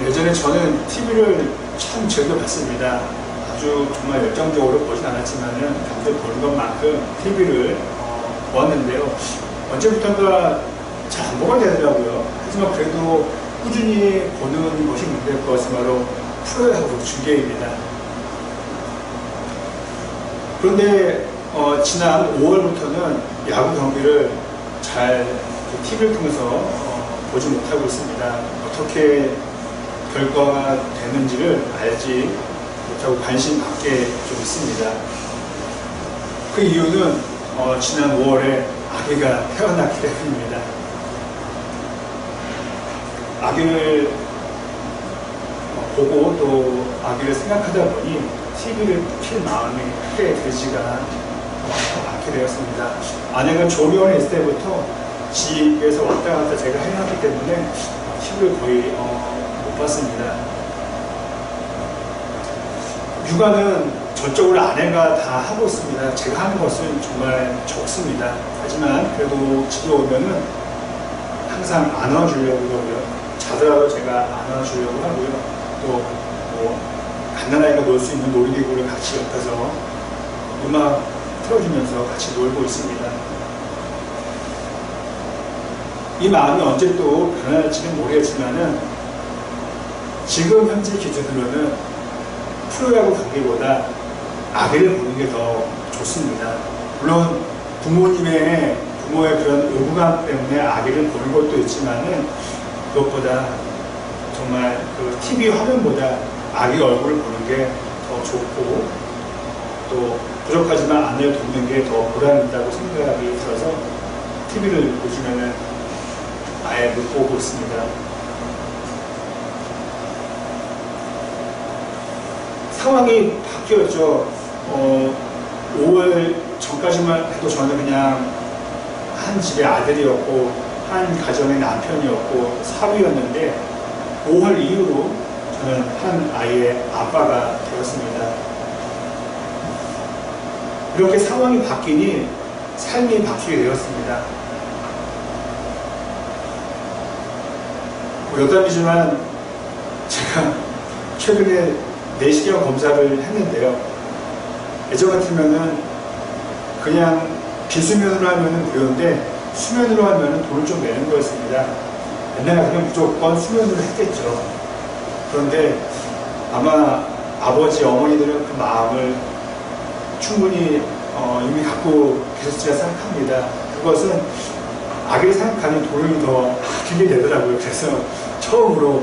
예전에 저는 TV를 참 즐겨봤습니다. 아주 정말 열정적으로 보진 않았지만은 감독 보는 것만큼 TV를 보았는데요. 언제부턴가 잘 안 보게 되더라고요. 하지만 그래도 꾸준히 보는 것이 문제일 것은 바로 프로야구 중계입니다. 그런데 지난 5월부터는 야구 경기를 잘 TV를 통해서 보지 못하고 있습니다. 어떻게 결과가 되는지를 알지 못하고 관심 갖게 좀 있습니다. 그 이유는 지난 5월에 아기가 태어났기 때문입니다. 아기를 보고 또 아기를 생각하다 보니 TV를 필 마음이 크게 들지가 않게 되었습니다. 아내가 조리원에 있을 때부터 집에서 왔다 갔다 제가 해놨기 때문에 TV를 거의 못 봤습니다. 육아는 전적으로 아내가 다 하고 있습니다. 제가 하는 것은 정말 적습니다. 하지만 그래도 집에 오면은 항상 안아주려고 하고요. 자더라도 제가 안아주려고 하고요. 또 갓난아이가 놀 수 있는 놀이기구를 같이 옆에서 음악 틀어주면서 같이 놀고 있습니다. 이 마음이 언제 또 변할지는 모르겠지만은 지금 현재 기준으로는 프로야구 경기보다 아기를 보는 게 더 좋습니다. 물론 부모의 그런 의무감 때문에 아기를 보는 것도 있지만은 그것보다 정말 그 TV 화면보다 아기 얼굴을 보는 게 더 좋고 또 부족하지만 아내를 돕는 게 더 보람 있다고 생각이 들어서 TV를 보시면은 아예 못 보고 있습니다. 상황이 바뀌었죠. 5월 전까지만 해도 저는 그냥 한 집의 아들이었고 한 가정의 남편이었고 사위였는데 5월 이후로 저는 한 아이의 아빠가 되었습니다. 이렇게 상황이 바뀌니 삶이 바뀌게 되었습니다. 여담이지만 제가 최근에 내시경 검사를 했는데요. 예전 같으면은 그냥 비수면으로 하면은 무료인데 수면으로 하면은 돈을 좀 내는 거였습니다. 옛날에 그냥 무조건 수면으로 했겠죠. 그런데 아마 아버지, 어머니들은 그 마음을 충분히 이미 갖고 계셨으리라 생각합니다. 그것은 아기를 생각하는 돈을 더 아끼게 되더라고요. 그래서 처음으로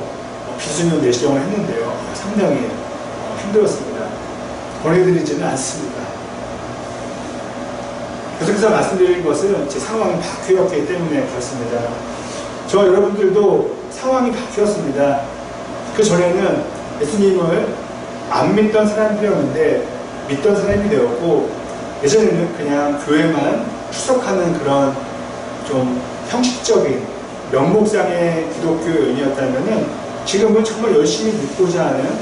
비수면 내시경을 했는데요. 상당히 힘들었습니다. 권해드리지는 않습니다. 계속해서 말씀드린 것은 제 상황이 바뀌었기 때문에 그렇습니다. 저 여러분들도 상황이 바뀌었습니다. 그 전에는 예수님을 안 믿던 사람들이었는데 믿던 사람이 되었고, 예전에는 그냥 교회만 출석하는 그런 좀 형식적인 명목상의 기독교인이었다면은 지금은 정말 열심히 믿고자 하는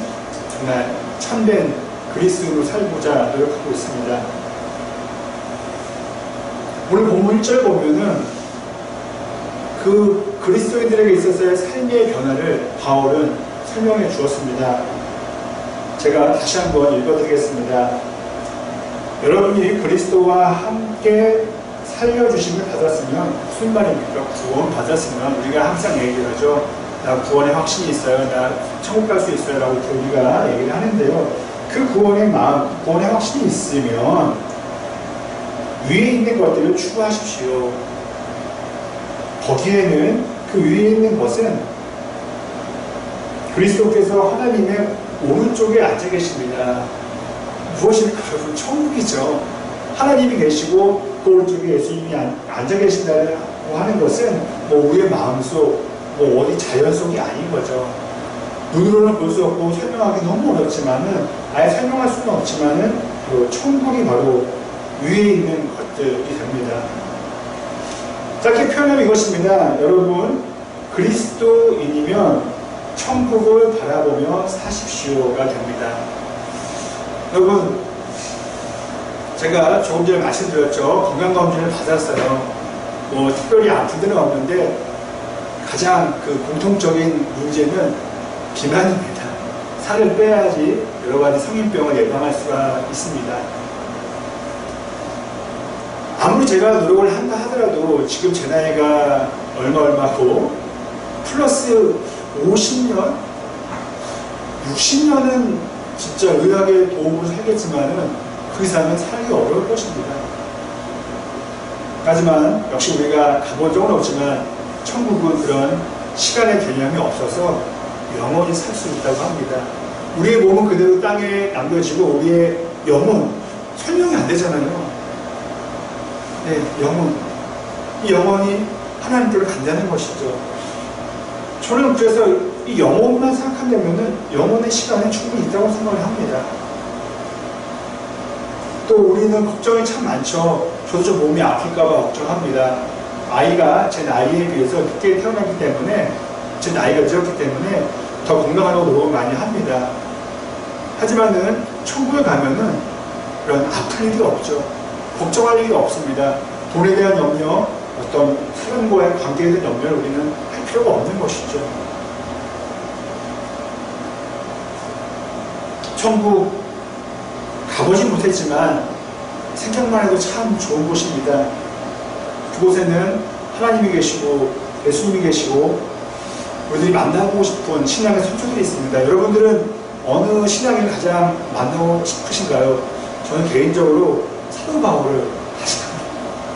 정말 참된 그리스도로 살고자 노력하고 있습니다. 오늘 본문 1절 보면은 그 그리스도인들에게 있어서의 삶의 변화를 바울은 설명해 주었습니다. 제가 다시 한번 읽어드리겠습니다. 여러분이 그리스도와 함께 살려주심을 받았으면, 무슨 말입니까? 구원 받았으면 우리가 항상 얘기를 하죠. 나 구원의 확신이 있어요. 나 천국 갈 수 있어요. 라고 우리가 얘기를 하는데요. 그 구원의 마음, 구원의 확신이 있으면 위에 있는 것들을 추구하십시오. 거기에는 그 위에 있는 것은 그리스도께서 하나님의 오른쪽에 앉아 계십니다. 무엇입니까? 여러분, 천국이죠. 하나님이 계시고 그 오른쪽에 예수님이 앉아 계신다고 하는 것은 뭐 우리의 마음속, 뭐 어디 자연 속이 아닌 거죠. 눈으로는 볼 수 없고 설명하기 너무 어렵지만은, 아예 설명할 수는 없지만은 그 천국이 바로 위에 있는 것들이 됩니다. 짧게 표현하면 이것입니다. 여러분, 그리스도인이면 천국을 바라보며 사십시오가 됩니다. 여러분, 제가 조금 전에 말씀드렸죠. 건강검진을 받았어요. 특별히 아픈 데는 없는데 가장 그 공통적인 문제는 비만입니다. 살을 빼야지 여러 가지 성인병을 예방할 수가 있습니다. 아무리 제가 노력을 한다 하더라도 지금 제 나이가 얼마고 플러스 50년, 60년은 진짜 의학의 도움으로 살겠지만은 그 이상은 살기 어려울 것입니다. 하지만 역시 우리가 가본 적은 없지만 천국은 그런 시간의 개념이 없어서 영원히 살 수 있다고 합니다. 우리의 몸은 그대로 땅에 남겨지고 우리의 영은 설명이 안 되잖아요. 네, 영혼. 이 영혼이 하나님께로 간다는 것이죠. 저는 그래서 이 영혼만 생각한다면 영혼의 시간은 충분히 있다고 생각을 합니다. 또 우리는 걱정이 참 많죠. 저도 좀 몸이 아플까봐 걱정합니다. 아이가 제 나이에 비해서 늦게 태어났기 때문에, 제 나이가 늦었기 때문에 더 건강하다고 노력을 많이 합니다. 하지만은 천국에 가면은 그런 아플 일이 없죠. 걱정할 일이 없습니다. 돈에 대한 염려, 어떤 사람과의 관계에 대한 염려를 우리는 할 필요가 없는 것이죠. 천국 가보진 못했지만 생각만 해도 참 좋은 곳입니다. 그곳에는 하나님이 계시고 예수님이 계시고 우리들이 만나고 싶은 신앙의 선조들이 있습니다. 여러분들은 어느 신앙을 가장 만나고 싶으신가요? 저는 개인적으로 사도 바울을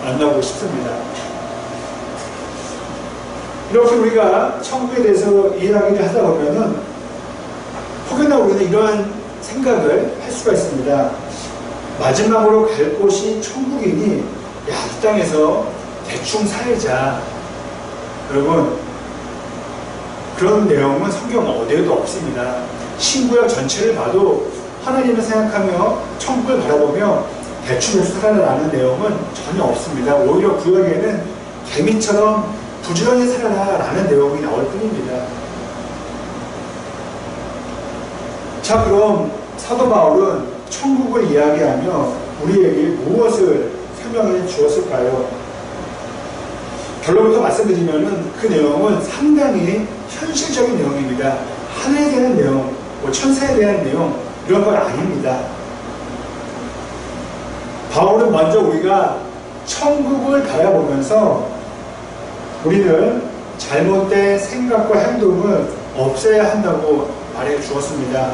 만나고 싶습니다. 이렇게 우리가 천국에 대해서 이야기를 하다 보면은 혹여나 우리는 이러한 생각을 할 수가 있습니다. 마지막으로 갈 곳이 천국이니 이 땅에서 대충 살자. 여러분, 그런 내용은 성경 어디에도 없습니다. 신구약 전체를 봐도 하나님을 생각하며 천국을 바라보며 대충 살아라라는 내용은 전혀 없습니다. 오히려 구약에는 개미처럼 부지런히 살아라라는 내용이 나올 뿐입니다. 자, 그럼 사도 바울은 천국을 이야기하며 우리에게 무엇을 설명해 주었을까요? 결론부터 말씀드리면은 그 내용은 상당히 현실적인 내용입니다. 하늘에 대한 내용, 천사에 대한 내용, 이런 건 아닙니다. 바울은 먼저 우리가 천국을 바라보면서 우리는 잘못된 생각과 행동을 없애야 한다고 말해 주었습니다.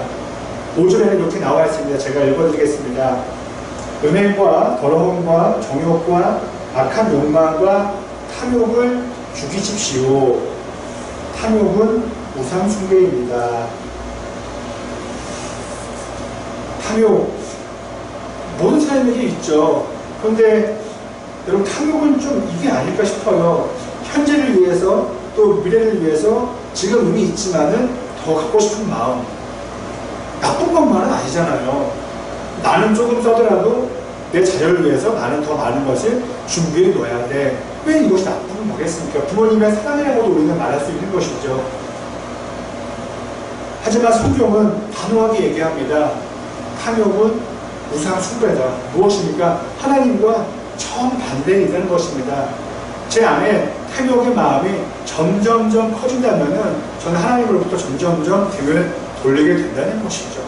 5절에는 이렇게 나와 있습니다. 제가 읽어드리겠습니다. 음행과 더러움과 정욕과 악한 욕망과 탐욕을 죽이십시오. 탐욕은 우상숭배입니다. 탐욕, 모든 사람에게 있죠. 그런데 여러분, 탐욕은 좀 이게 아닐까 싶어요. 현재를 위해서 또 미래를 위해서 지금 의미 있지만은 더 갖고 싶은 마음. 나쁜 것만은 아니잖아요. 나는 조금 써더라도 내 자녀를 위해서 나는 더 많은 것을 준비해 놓아야 돼. 왜 이것이 나쁜 거겠습니까? 부모님의 사랑이라고도 우리는 말할 수 있는 것이죠. 하지만 성경은 단호하게 얘기합니다. 탐욕은 우상 숭배다. 무엇입니까? 하나님과 정반대이라는 것입니다. 제 안에 탐욕의 마음이 점점점 커진다면은 저는 하나님으로부터 점점점 등을 돌리게 된다는 것이죠.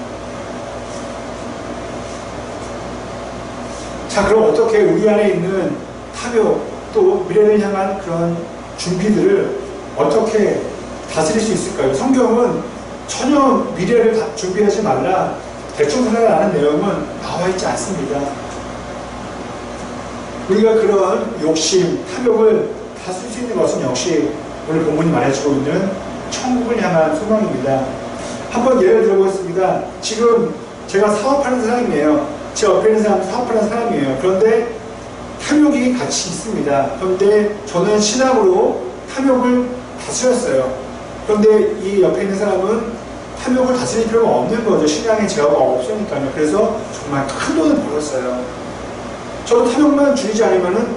자, 그럼 어떻게 우리 안에 있는 탐욕 또 미래를 향한 그런 준비들을 어떻게 다스릴 수 있을까요? 성경은 전혀 미래를 준비하지 말라, 대충 살아라는 내용은 나와 있지 않습니다. 우리가 그런 욕심, 탐욕을 다스릴 수 있는 것은 역시 오늘 본문이 말해주고 있는 천국을 향한 소망입니다. 한번 예를 들어보겠습니다. 지금 제가 사업하는 사람이에요. 제 옆에 있는 사람은 사업하는 사람이에요. 그런데 탐욕이 같이 있습니다. 그런데 저는 신앙으로 탐욕을 다스렸어요. 그런데 이 옆에 있는 사람은 탐욕을 다스릴 필요가 없는 거죠. 신앙의 제어가 없으니까요. 그래서 정말 큰 돈을 벌었어요. 저도 탐욕만 줄이지 않으면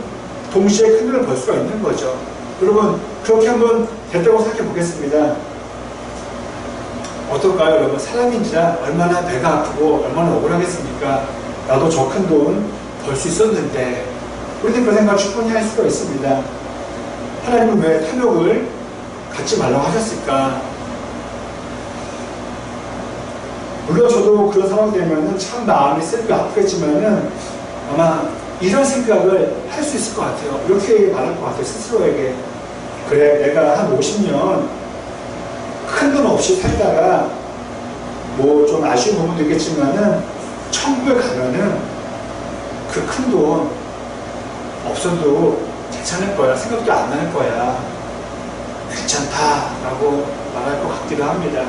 동시에 큰 돈을 벌 수가 있는 거죠. 여러분, 그렇게 한번 됐다고 생각해 보겠습니다. 어떨까요, 여러분? 사람인지라 얼마나 배가 아프고 얼마나 억울하겠습니까? 나도 저 큰 돈 벌 수 있었는데. 우리는 그런 생각을 충분히 할 수가 있습니다. 하나님은 왜 탐욕을 갖지 말라고 하셨을까? 물론 저도 그런 상황 되면은 참 마음이 쓰리고 아프겠지만은 아마 이런 생각을 할 수 있을 것 같아요. 이렇게 말할 것 같아요. 스스로에게. 그래, 내가 한 50년 큰 돈 없이 살다가 뭐 좀 아쉬운 부분도 있겠지만은 천국에 가면은 그 큰 돈 없어도 괜찮을 거야. 생각도 안 나는 거야. 괜찮다라고 말할 것 같기도 합니다.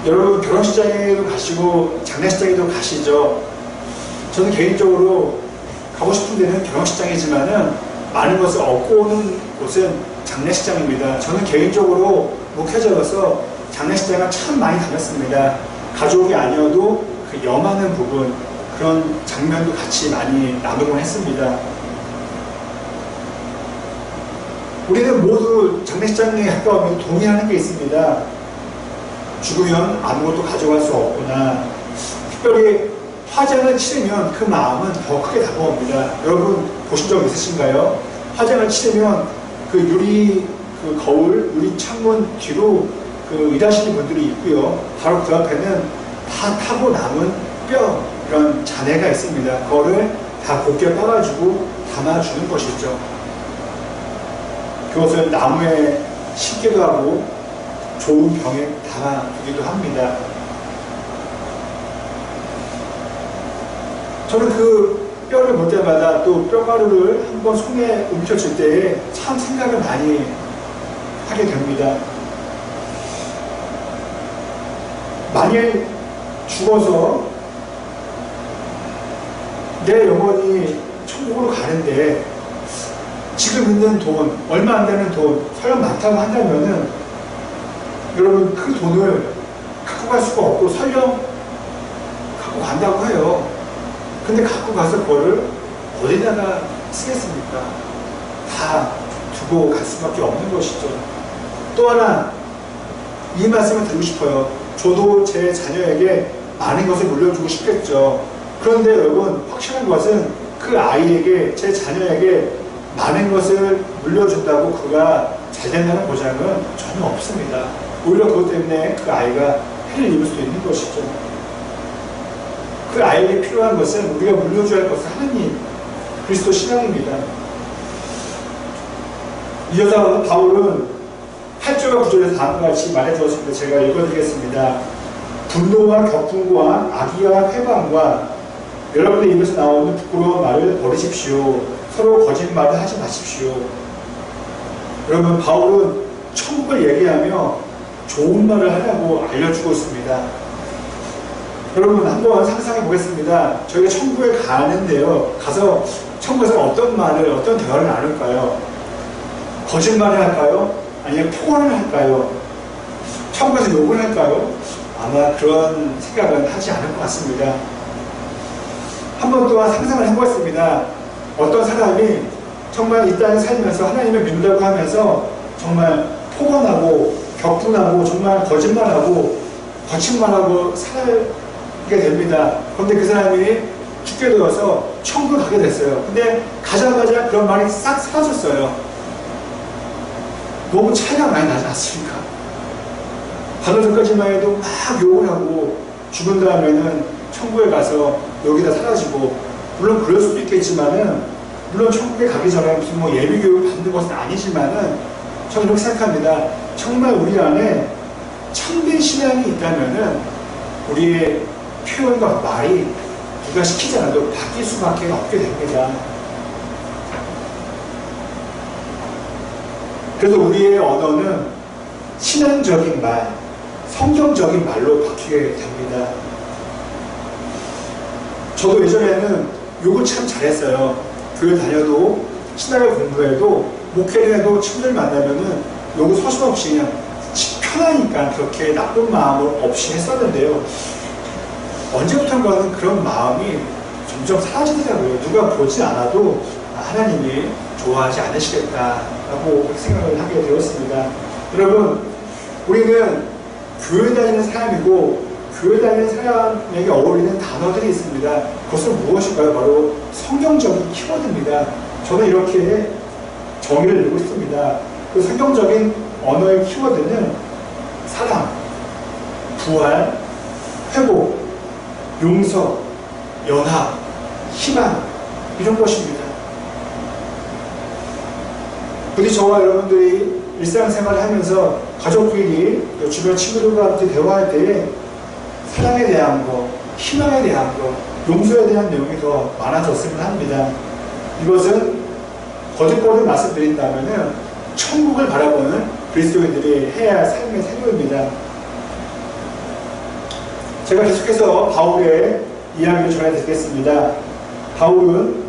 여러분 결혼식장에도 가시고 장례식장에도 가시죠. 저는 개인적으로 가고 싶은 데는 결혼식장이지만은 많은 것을 얻고 오는 곳은 장례식장입니다. 저는 개인적으로 목회자로서 장례식장을 참 많이 다녔습니다. 가족이 아니어도 그 염하는 부분, 그런 장면도 같이 많이 나누곤 했습니다. 우리는 모두 장례식장에 가까우면 동의하는 게 있습니다. 죽으면 아무것도 가져갈 수 없구나. 특별히 화장을 치르면 그 마음은 더 크게 다가옵니다. 여러분 보신 적 있으신가요? 화장을 치르면 그 유리 그 거울, 유리 창문 뒤로 그 일하시는 분들이 있고요. 바로 그 앞에는 다 타고 남은 뼈, 이런 잔해가 있습니다. 그거를 다 곱게 빠가지고 담아주는 것이죠. 그것을 나무에 심기도 하고 좋은 병에 담아두기도 합니다. 저는 그 뼈를 볼 때마다 또 뼈가루를 한번 손에 움켜쥘 때에 참 생각을 많이 하게 됩니다. 만일 죽어서 내 영혼이 천국으로 가는데 지금 있는 돈, 얼마 안 되는 돈, 설령 많다고 한다면은 여러분 그 돈을 갖고 갈 수가 없고 설령 갖고 간다고 해요. 근데 갖고 가서 그거를 어디다가 쓰겠습니까? 다 두고 갈 수밖에 없는 것이죠. 또 하나 이 말씀을 드리고 싶어요. 저도 제 자녀에게 많은 것을 물려주고 싶겠죠. 그런데 여러분 확실한 것은 그 아이에게, 제 자녀에게 많은 것을 물려준다고 그가 잘 된다는 보장은 전혀 없습니다. 오히려 그것 때문에 그 아이가 해를 입을 수도 있는 것이죠. 그 아이에게 필요한 것은, 우리가 물려줘야 할 것은 하나님, 그리스도 신앙입니다. 이어서 바울은 8절과 9절에서 다음과 같이 말해주었습니다. 제가 읽어드리겠습니다. 분노와 격분과 악의와 회방과 여러분의 입에서 나오는 부끄러운 말을 버리십시오. 서로 거짓말을 하지 마십시오. 여러분 바울은 천국을 얘기하며 좋은 말을 하라고 알려주고 있습니다. 여러분 한번 상상해 보겠습니다. 저희가 천국에 가는데요. 가서 천국에서 어떤 말을, 어떤 대화를 나눌까요? 거짓말을 할까요? 아니면 폭언을 할까요? 천국에서 욕을 할까요? 아마 그런 생각은 하지 않을 것 같습니다. 한 번 또한 상상을 해보았습니다. 어떤 사람이 정말 이 땅에 살면서 하나님을 믿는다고 하면서 정말 폭언하고 격분하고 정말 거짓말하고 거친 말하고 살게 됩니다. 그런데 그 사람이 죽게 되어서 천국을 가게 됐어요. 근데 가자마자 그런 말이 싹 사라졌어요. 너무 차이가 많이 나지 않습니까? 바로 전까지만 해도 막 욕을 하고 죽은 다음에는 천국에 가서 여기다 사라지고, 물론 그럴 수도 있겠지만은, 물론 천국에 가기 전에 무슨 뭐 예비교육을 받는 것은 아니지만은 저는 그렇게 생각합니다. 정말 우리 안에 참된 신앙이 있다면은 우리의 표현과 말이 누가 시키지 않아도 바뀔 수밖에 없게 됩니다. 그래서 우리의 언어는 신앙적인 말, 성경적인 말로 바뀌게 됩니다. 저도 예전에는 욕을 참 잘했어요. 교회 다녀도, 신학을 공부해도, 목회를 해도 친구들 만나면은 욕을 서슴없이 그냥 편하니까 그렇게 나쁜 마음을 없이 했었는데요. 언제부턴가는 그런 마음이 점점 사라지더라고요. 누가 보지 않아도 하나님이 좋아하지 않으시겠다라고 생각을 하게 되었습니다. 여러분, 우리는 교회 다니는 사람이고, 교회 다니는 사람에게 어울리는 단어들이 있습니다. 그것은 무엇일까요? 바로 성경적인 키워드입니다. 저는 이렇게 정의를 내고 있습니다. 그 성경적인 언어의 키워드는 사랑, 부활, 회복, 용서, 연합, 희망, 이런 것입니다. 부디 저와 여러분들이 일상생활을 하면서 가족끼리, 주변 친구들과 함께 대화할 때에 사랑에 대한 것, 희망에 대한 것, 용서에 대한 내용이 더 많아졌으면 합니다. 이것은 거듭거듭 말씀드린다면 천국을 바라보는 그리스도인들이 해야 할 삶의 태도입니다. 제가 계속해서 바울의 이야기를 전해드리겠습니다. 바울은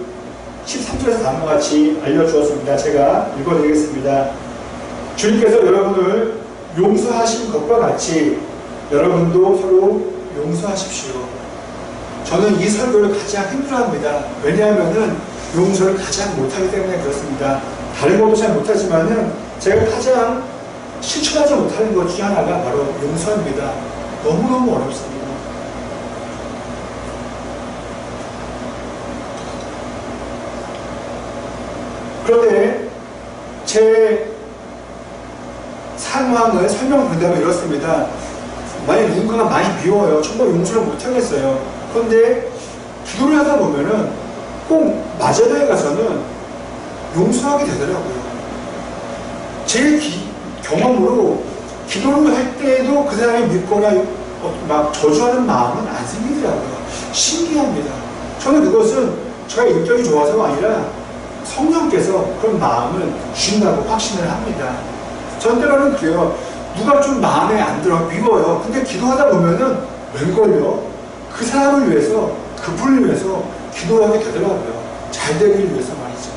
13절에서 다음과 같이 알려주었습니다. 제가 읽어드리겠습니다. 주님께서 여러분을 용서하신 것과 같이 여러분도 서로 용서하십시오. 저는 이 설교를 가장 힘들어합니다. 왜냐하면 용서를 가장 못하기 때문에 그렇습니다. 다른 것도 잘 못하지만은 제가 가장 실천하지 못하는 것 중에 하나가 바로 용서입니다. 너무너무 어렵습니다. 그런데 제 상황을 설명드린다면 이렇습니다. 만약 누군가가 많이 미워요. 정말 용서를 못하겠어요. 그런데 기도를 하다 보면은 꼭 마제도에 가서는 용서하게 되더라고요. 제 경험으로 기도를 할 때에도 그 사람이 믿거나 막 저주하는 마음은 안 생기더라고요. 신기합니다. 저는 그것은 제가 인격이 좋아서가 아니라 성령께서 그런 마음을 주신다고 확신을 합니다. 전 때로는 그래요. 누가 좀 마음에 안 들어 미워요. 근데 기도하다 보면은 웬걸요? 그 사람을 위해서, 그분을 위해서 기도하게 되더라고요. 잘 되기를 위해서 말이죠.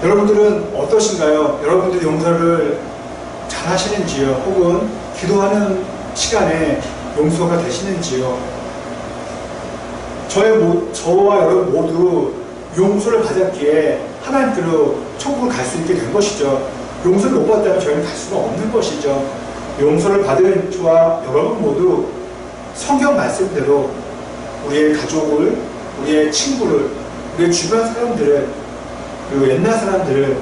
여러분들은 어떠신가요? 여러분들이 용서를 잘 하시는지요? 혹은 기도하는 시간에 용서가 되시는지요? 저와 여러분 모두 용서를 받았기에 하나님께로 천국을 갈 수 있게 된 것이죠. 용서를 못 받다면 저희는 갈 수가 없는 것이죠. 용서를 받은 저와 여러분 모두 성경 말씀대로 우리의 가족을, 우리의 친구를, 우리의 주변 사람들을, 그리고 옛날 사람들을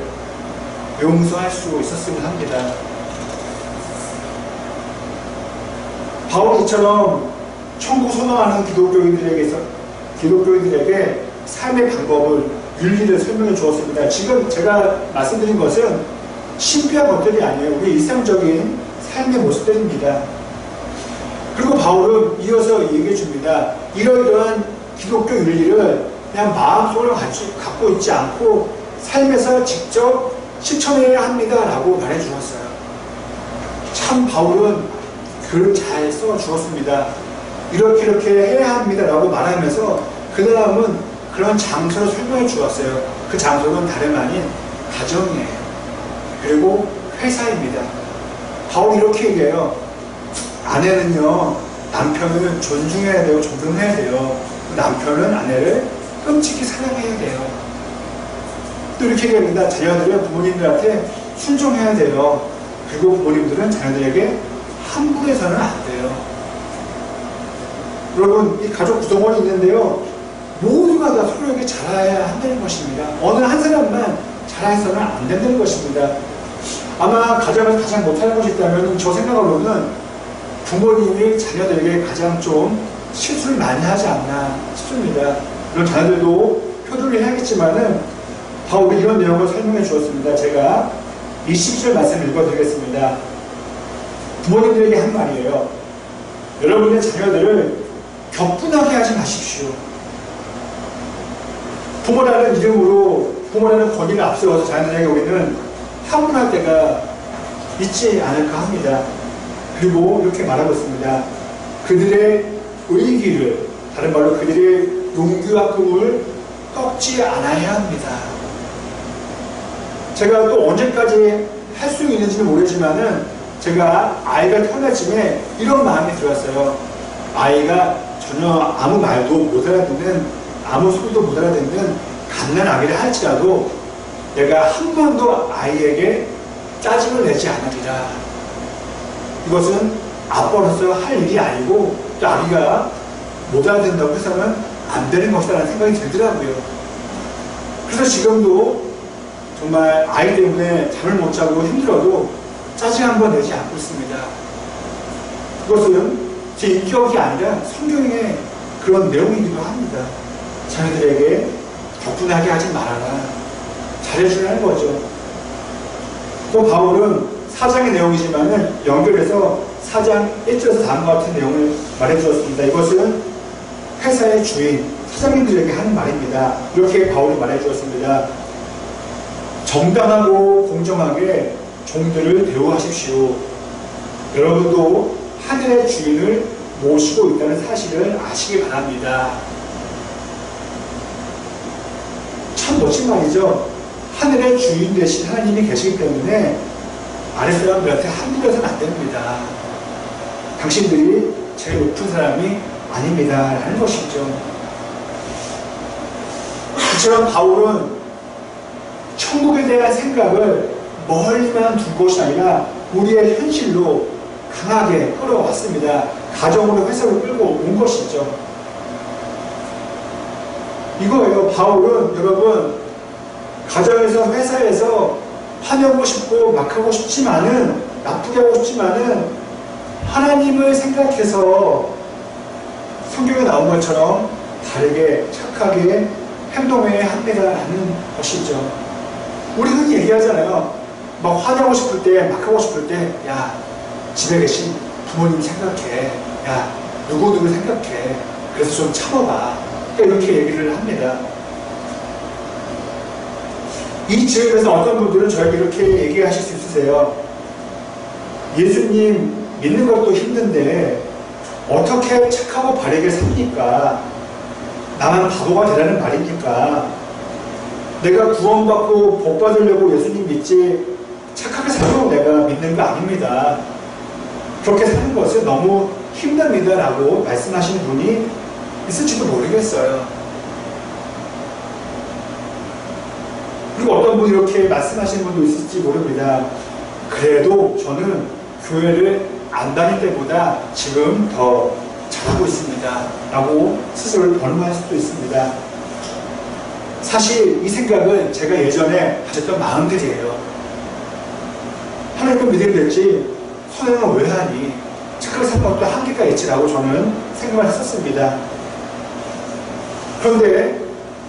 용서할 수 있었으면 합니다. 바울이 이처럼 천국 선언하는 기독교인들에게 삶의 방법을, 윤리를 설명해 주었습니다. 지금 제가 말씀드린 것은 신비한 것들이 아니에요. 우리 일상적인 삶의 모습들입니다. 그리고 바울은 이어서 얘기해 줍니다. 이러이러한 기독교 윤리를 그냥 마음속으로 갖고 있지 않고 삶에서 직접 실천해야 합니다. 라고 말해 주었어요. 참 바울은 글을 잘 써 주었습니다. 이렇게 해야 합니다. 라고 말하면서 그 다음은 그런 장소를 설명해 주었어요. 그 장소는 다름 아닌 가정이에요. 그리고 회사입니다. 바울이 이렇게 얘기해요. 아내는요, 남편을 존중해야 되고 존경해야 돼요. 남편은 아내를 끔찍히 사랑해야 돼요. 또 이렇게 얘기합니다. 자녀들은 부모님들한테 순종해야 돼요. 그리고 부모님들은 자녀들에게 함부해서는 안 돼요. 여러분, 이 가족 구성원이 있는데요. 모두가 다 서로에게 잘해야 한다는 것입니다. 어느 한 사람만 잘해서는 안 된다는 것입니다. 아마 가정에서 가장 못하는 것이 있다면 저 생각으로는 부모님이 자녀들에게 가장 좀 실수를 많이 하지 않나 싶습니다. 물론 자녀들도 효도를 해야겠지만은 바울이 이런 내용을 설명해 주었습니다. 제가 22절 말씀을 읽어드리겠습니다. 부모님들에게 한 말이에요. 여러분의 자녀들을 격분하게 하지 마십시오. 부모라는 이름으로, 부모라는 권위를 앞세워서 자녀들에게 우리는 화분할 때가 있지 않을까 합니다. 그리고 이렇게 말하고 있습니다. 그들의 의기를, 다른 말로 그들의 용기와 꿈을 꺾지 않아야 합니다. 제가 또 언제까지 할 수 있는지는 모르지만은 제가 아이가 태어날 쯤에 이런 마음이 들었어요. 아이가 전혀 아무 말도 못 알아듣는, 아무 소리도 못 알아듣는 갓난아기를 할지라도 내가 한 번도 아이에게 짜증을 내지 않으리라. 이것은 아빠로서 할 일이 아니고, 또 아기가 못 알아듣는다고 해서는 안 되는 것이라는 생각이 들더라고요. 그래서 지금도 정말 아이 때문에 잠을 못 자고 힘들어도 짜증 한번 내지 않고 있습니다. 그것은 제 인격이 아니라 성경의 그런 내용이기도 합니다. 자녀들에게 격분하게 하지 말아라. 잘해주라는 거죠. 또 바울은 4장의 내용이지만 연결해서 4장 1절에서 다음과 같은 내용을 말해주었습니다. 이것은 회사의 주인, 사장님들에게 하는 말입니다. 이렇게 바울이 말해주었습니다. 정당하고 공정하게 종들을 대우하십시오. 여러분도 하늘의 주인을 모시고 있다는 사실을 아시기 바랍니다. 참 멋진 말이죠. 하늘의 주인 되신 하나님이 계시기 때문에 아랫사람들한테 함부로해서는 안 됩니다. 당신들이 제일 높은 사람이 아닙니다. 라는 것이죠. 이처럼 바울은 천국에 대한 생각을 멀리만 둘 것이 아니라 우리의 현실로 강하게 끌어왔습니다. 가정으로 회사로 끌고 온 것이죠. 이거예요. 바울은 여러분 가정에서 회사에서 화내고 싶고 막 하고 싶지만은 나쁘게 하고 싶지만은 하나님을 생각해서 성경에 나온 것처럼 다르게 착하게 행동해야 합니다라는 것이죠. 우리 흔히 얘기하잖아요. 막 화내고 싶을 때, 막 하고 싶을 때, 야 집에 계신 부모님 생각해. 야 누구누구 생각해. 그래서 좀 참아봐. 이렇게 얘기를 합니다. 이 지역에서 어떤 분들은 저에게 이렇게 얘기하실 수 있으세요. 예수님 믿는 것도 힘든데 어떻게 착하고 바르게 삽니까? 나만 바보가 되라는 말입니까? 내가 구원받고 복 받으려고 예수님 믿지 착하게 살려고 내가 믿는 거 아닙니다. 그렇게 사는 것은 너무 힘듭니다 라고 말씀하시는 분이 있을지도 모르겠어요. 그리고 어떤 분이 이렇게 말씀하시는 분도 있을지 모릅니다. 그래도 저는 교회를 안 다닐 때보다 지금 더 잘하고 있습니다 라고 스스로를 변호할 수도 있습니다. 사실 이 생각은 제가 예전에 가졌던 마음들이에요. 하나님은 믿으면 됐지 선행은 왜 하니? 착하게 사는 것도 한계가 있지라고 저는 생각을 했었습니다. 그런데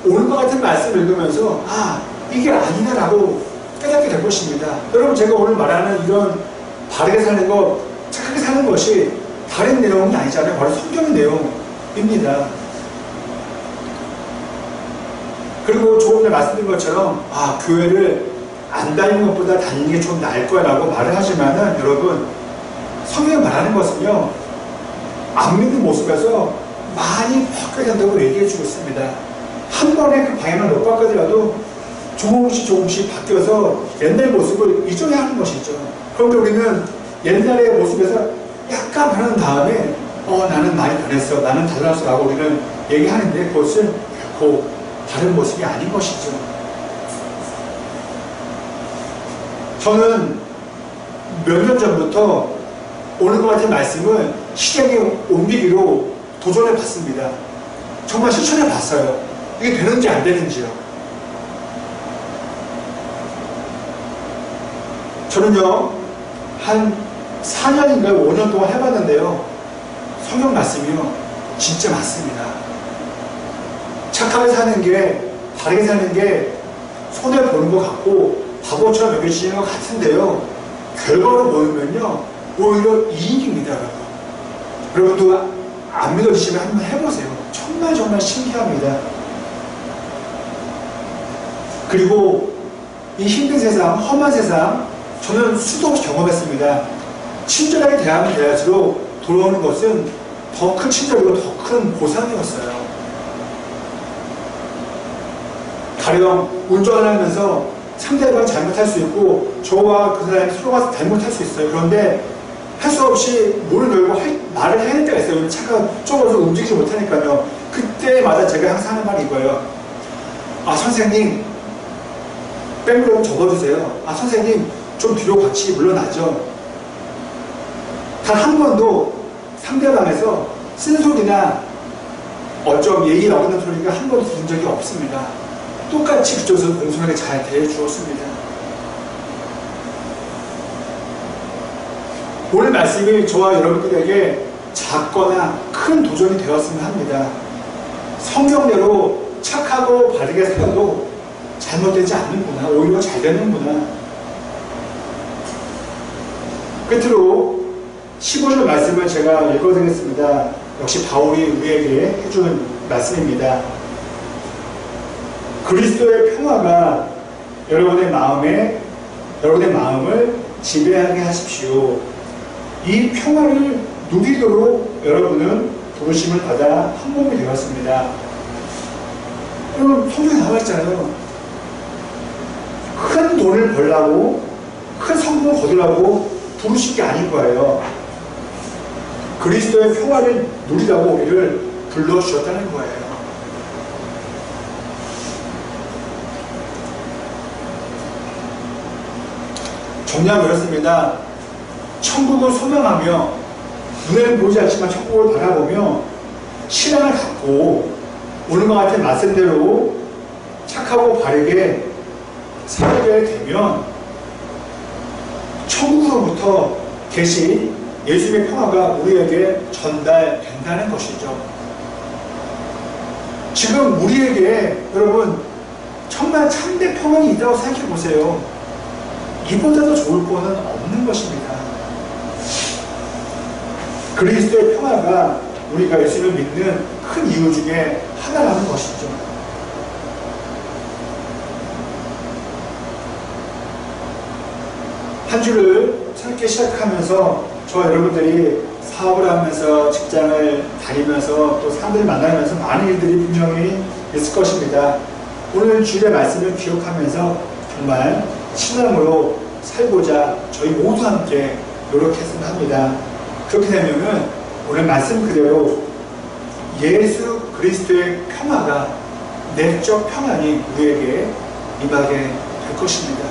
오늘과 같은 말씀을 읽으면서 이게 아니다라고 깨닫게 될 것입니다. 여러분 제가 오늘 말하는 이런 바르게 사는 것, 착하게 사는 것이 다른 내용이 아니잖아요. 바로 성경의 내용입니다. 그리고 조금 전에 말씀드린 것처럼 교회를 안 다니는 것보다 다니는 게 좀 나을 거야 라고 말을 하지만은 여러분 성경이 말하는 것은요 안 믿는 모습에서 많이 바뀌어야 된다고 얘기해주고 있습니다. 한 번에 그 방향을 못 바꾸더라도 조금씩 바뀌어서 옛날 모습을 잊어야 하는 것이죠. 그런데 우리는 옛날의 모습에서 약간 변한 다음에 나는 많이 변했어, 나는 달랐어 라고 우리는 얘기하는데 그것은 결코 다른 모습이 아닌 것이죠. 저는 몇 년 전부터 오늘과 같은 말씀을 실행에 옮기기로 도전해 봤습니다. 정말 실천해 봤어요. 이게 되는지 안 되는지요. 저는요 한 4년인가 5년 동안 해봤는데요 성경 말씀이요 진짜 맞습니다. 착하게 사는 게 바르게 사는 게 손해보는 것 같고 바보처럼 여겨지는 것 같은데요 결과로 보면요 오히려 이익입니다. 여러분도 안 믿어지시면 한번 해보세요. 정말 신기합니다. 그리고 이 힘든 세상, 험한 세상 저는 수도 없이 경험했습니다. 친절하게 대하면 대할수록 돌아오는 것은 더 큰 친절이고 더 큰 보상이었어요. 가령 운전을 하면서 상대방이 잘못할 수 있고 저와 그 사람이 서로가 잘못할 수 있어요. 그런데 할 수 없이 문을 열고 말을 해야 할 때가 있어요. 차가 좁아서 움직이지 못하니까요. 그때마다 제가 항상 하는 말이 이거예요. 선생님 백미러 좀 접어주세요. 선생님 좀 뒤로 같이 물러나죠. 단 한 번도 상대방에서 쓴소리나 어쩜 예의 어긋는 소리가 한 번도 들은 적이 없습니다. 똑같이 그쪽에서 공손하게 잘 대해주었습니다. 오늘 말씀이 저와 여러분들에게 작거나 큰 도전이 되었으면 합니다. 성경대로 착하고 바르게 살아도 잘못되지 않는구나, 오히려 잘 되는구나. 끝으로 15절 말씀을 제가 읽어드리겠습니다. 역시 바울이 우리에게 해준 말씀입니다. 그리스도의 평화가 여러분의 마음을 지배하게 하십시오. 이 평화를 누리도록 여러분은 부르심을 받아 한 몸이 되었습니다. 여러분, 성경에 나와있잖아요. 큰 돈을 벌라고, 큰 성공을 거두라고 부르신 게 아닌 거예요. 그리스도의 평화를 누리라고 우리를 불러주셨다는 거예요. 정리하면 이렇습니다. 천국을 소망하며 눈에는 보이지 않지만 천국을 바라보며 신앙을 갖고 오늘과 같은 말씀대로 착하고 바르게 살게 되면 천국으로부터 계신 예수님의 평화가 우리에게 전달된다는 것이죠. 지금 우리에게 여러분 정말 참된 평안이 있다고 생각해 보세요. 이보다 더 좋을 거는 없는 것입니다. 그리스도의 평화가 우리가 예수를 믿는 큰 이유 중에 하나라는 것이죠. 한 주를 새롭게 시작하면서 저와 여러분들이 사업을 하면서 직장을 다니면서 또 사람들을 만나면서 많은 일들이 분명히 있을 것입니다. 오늘 주일의 말씀을 기억하면서 정말 신앙으로 살고자 저희 모두 함께 노력했으면 합니다. 그렇게 되면은 오늘 말씀 그대로 예수 그리스도의 평화가 내적 평안이 우리에게 임하게 될 것입니다.